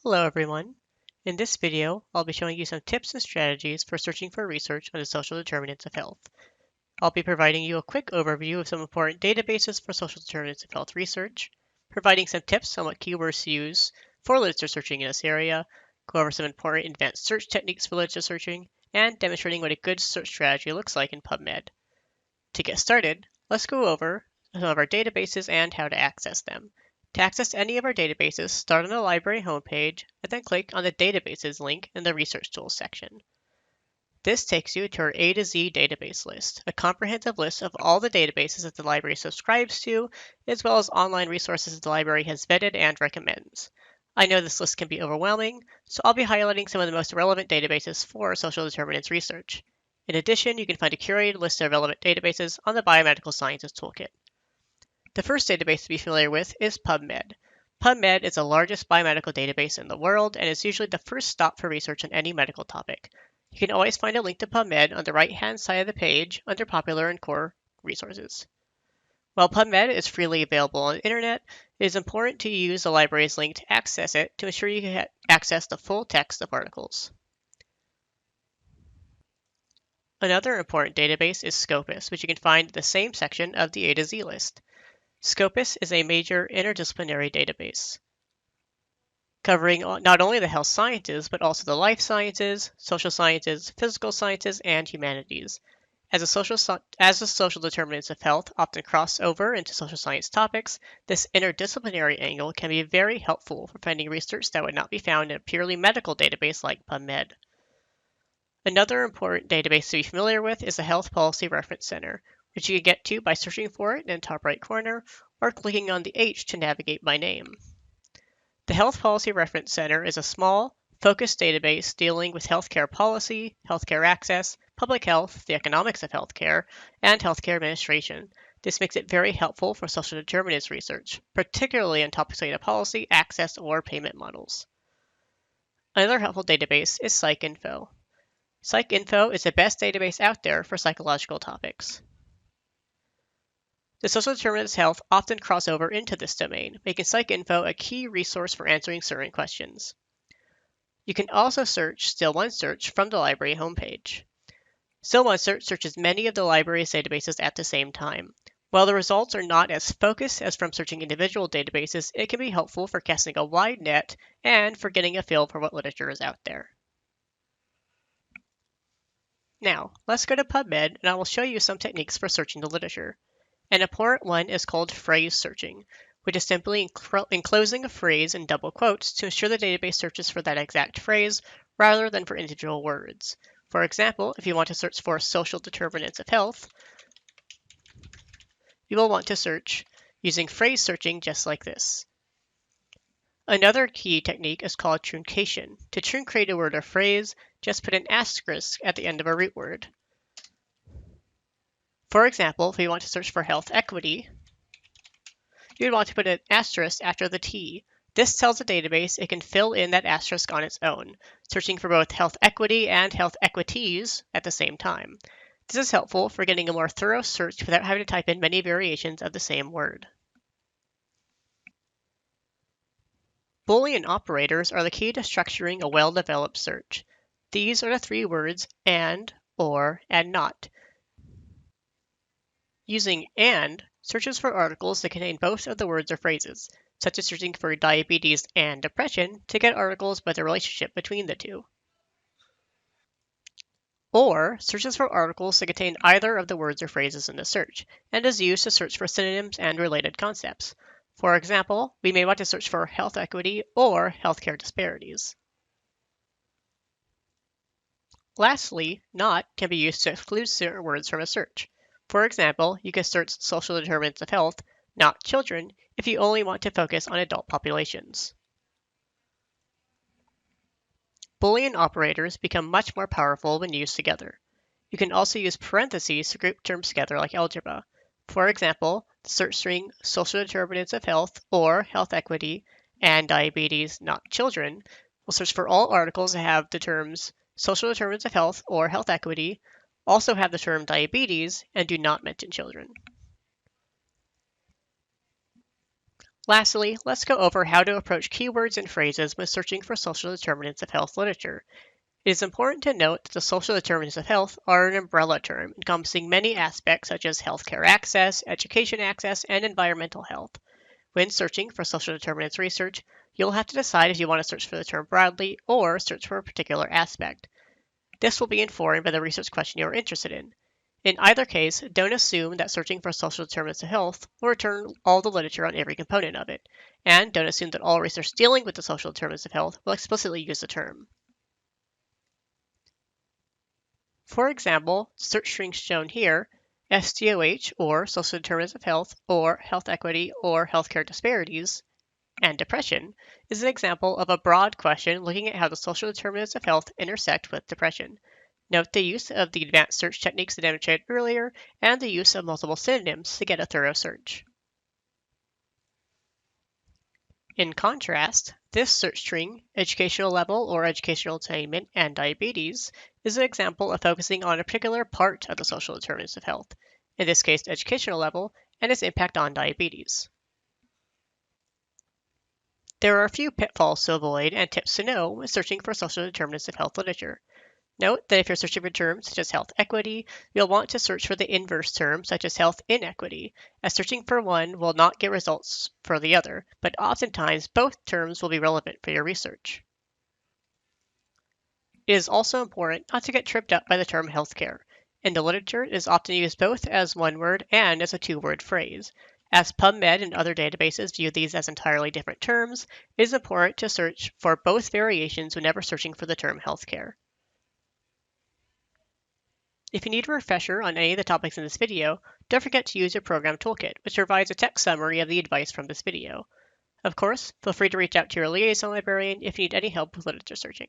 Hello everyone. In this video, I'll be showing you some tips and strategies for searching for research on the social determinants of health. I'll be providing you a quick overview of some important databases for social determinants of health research, providing some tips on what keywords to use for literature searching in this area, go over some important advanced search techniques for literature searching, and demonstrating what a good search strategy looks like in PubMed. To get started, let's go over some of our databases and how to access them. To access any of our databases, start on the library homepage and then click on the Databases link in the Research Tools section. This takes you to our A to Z database list, a comprehensive list of all the databases that the library subscribes to, as well as online resources that the library has vetted and recommends. I know this list can be overwhelming, so I'll be highlighting some of the most relevant databases for social determinants research. In addition, you can find a curated list of relevant databases on the Biomedical Sciences Toolkit. The first database to be familiar with is PubMed. PubMed is the largest biomedical database in the world and is usually the first stop for research on any medical topic. You can always find a link to PubMed on the right-hand side of the page under Popular and Core Resources. While PubMed is freely available on the internet, it is important to use the library's link to access it to ensure you can access the full text of articles. Another important database is Scopus, which you can find in the same section of the A to Z list. Scopus is a major interdisciplinary database covering not only the health sciences, but also the life sciences, social sciences, physical sciences, and humanities. As the social determinants of health often cross over into social science topics, this interdisciplinary angle can be very helpful for finding research that would not be found in a purely medical database like PubMed. Another important database to be familiar with is the Health Policy Reference Center, which you can get to by searching for it in the top right corner or clicking on the H to navigate by name. The Health Policy Reference Center is a small, focused database dealing with healthcare policy, healthcare access, public health, the economics of healthcare, and healthcare administration. This makes it very helpful for social determinants research, particularly on topics related to policy, access, or payment models. Another helpful database is PsycInfo. PsycInfo is the best database out there for psychological topics. The social determinants of health often cross over into this domain, making PsycInfo a key resource for answering certain questions. You can also search Still OneSearch from the library homepage. Still OneSearch searches many of the library's databases at the same time. While the results are not as focused as from searching individual databases, it can be helpful for casting a wide net and for getting a feel for what literature is out there. Now, let's go to PubMed and I will show you some techniques for searching the literature. An important one is called phrase searching, which is simply enclosing a phrase in double quotes to ensure the database searches for that exact phrase rather than for individual words. For example, if you want to search for social determinants of health, you will want to search using phrase searching just like this. Another key technique is called truncation. To truncate a word or phrase, just put an asterisk at the end of a root word. For example, if we want to search for health equity, you would want to put an asterisk after the T. This tells the database it can fill in that asterisk on its own, searching for both health equity and health equities at the same time. This is helpful for getting a more thorough search without having to type in many variations of the same word. Boolean operators are the key to structuring a well-developed search. These are the three words and, or, and not. Using and searches for articles that contain both of the words or phrases, such as searching for diabetes and depression to get articles with a relationship between the two. Or searches for articles that contain either of the words or phrases in the search, and is used to search for synonyms and related concepts. For example, we may want to search for health equity or healthcare disparities. Lastly, not can be used to exclude certain words from a search. For example, you can search social determinants of health, not children, if you only want to focus on adult populations. Boolean operators become much more powerful when used together. You can also use parentheses to group terms together like algebra. For example, the search string social determinants of health or health equity and diabetes, not children, will search for all articles that have the terms social determinants of health or health equity, also have the term diabetes, and do not mention children. Lastly, let's go over how to approach keywords and phrases when searching for social determinants of health literature. It is important to note that the social determinants of health are an umbrella term encompassing many aspects such as healthcare access, education access, and environmental health. When searching for social determinants research, you'll have to decide if you want to search for the term broadly or search for a particular aspect. This will be informed by the research question you are interested in. In either case, don't assume that searching for social determinants of health will return all the literature on every component of it, and don't assume that all research dealing with the social determinants of health will explicitly use the term. For example, search strings shown here, SDOH or social determinants of health or health equity or healthcare disparities, and depression is an example of a broad question looking at how the social determinants of health intersect with depression. Note the use of the advanced search techniques I demonstrated earlier and the use of multiple synonyms to get a thorough search. In contrast, this search string, educational level or educational attainment and diabetes, is an example of focusing on a particular part of the social determinants of health, in this case educational level, and its impact on diabetes. There are a few pitfalls to avoid and tips to know when searching for social determinants of health literature. Note that if you're searching for terms such as health equity, you'll want to search for the inverse term such as health inequity, as searching for one will not get results for the other, but oftentimes both terms will be relevant for your research. It is also important not to get tripped up by the term healthcare. In the literature, it is often used both as one word and as a two-word phrase. As PubMed and other databases view these as entirely different terms, it is important to search for both variations whenever searching for the term healthcare. If you need a refresher on any of the topics in this video, don't forget to use your program toolkit, which provides a text summary of the advice from this video. Of course, feel free to reach out to your liaison librarian if you need any help with literature searching.